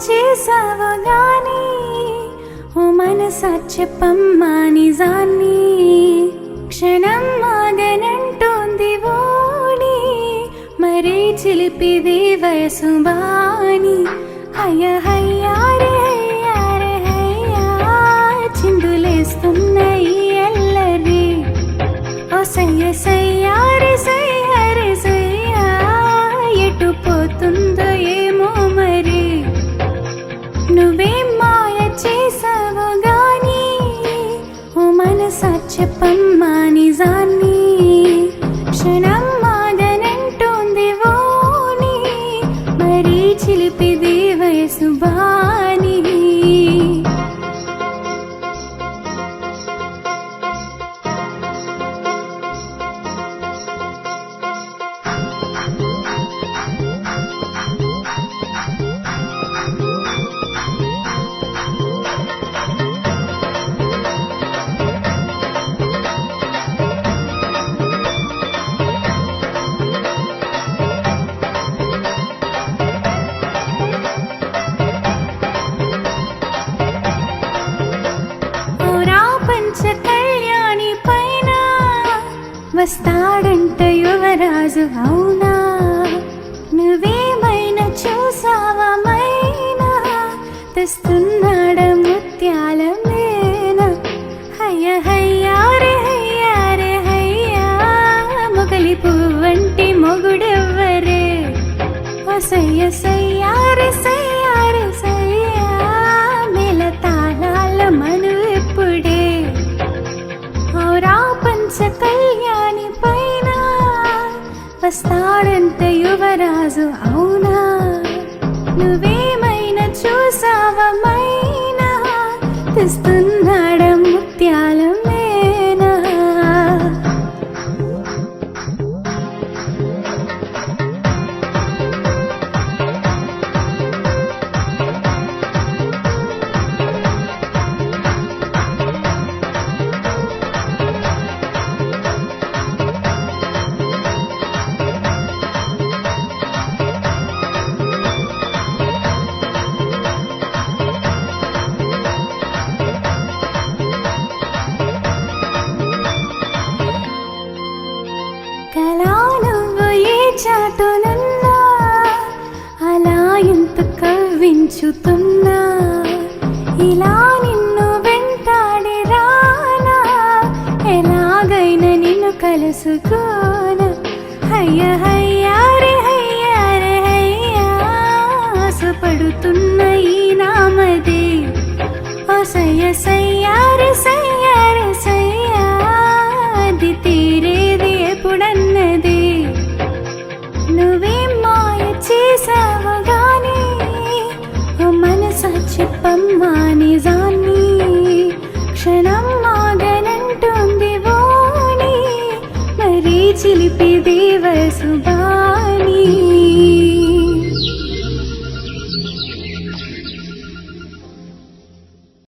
చేసావు గాని ఓ మనసా చెప్పమ్మా నిజాన్ని క్షణం ఆగనంటోంది ఓడి మరీ చిలిపిది వయసు బాని హయ్య హయ్యారే హయ్యారే హయ్యా చిందులేస్తున్న ఈ ఎల్లరి ఓ సయ్య సయ్యారే సయ్యారే సయ్యా ఎటు పోతుందో ఏమో మరి నువ్వేం మాయ చేసావు గాని ఓ మనసా చెప్పమ్మా నిజాన్ని క్షణం ఆగనంటోంది ఓని మరీ చిలిపిది వయసు బాని కళ్యాణి పైన వస్తాడంట యువరాజు అవునా నువ్వేమైనా చూసావా మైనా తెస్తున్నాడ ముత్యాల మేనా హయ్య హయ్యారే హయ్యారే హయ్యా మొగలి పువ్వంటి మొగుడెవ్వరే ఓ సయ్య సయ్యారే సయ్యారే సయ్యా మేల తాళాల మనువెప్పుడే కళ్యాణి పైన వస్తాడంట యువరాజు అవునా నువ్వేమైనా చూసావా మైనా తెస్తున్నాడ ముత్యాల మేనా కలా నువ్వు ఏ చాటునున్నా అలా ఎంత కవ్వించుతున్నా ఇలా నిన్ను వెంటాడి రానా ఎలాగైనా నిన్ను కలుసుకోనా హయ్య హయ్యారే హయ్యారే హయ్యా ఆశపడుతున్న ఈ నామదే ఓ సయ్య సయ్యారే సయ్య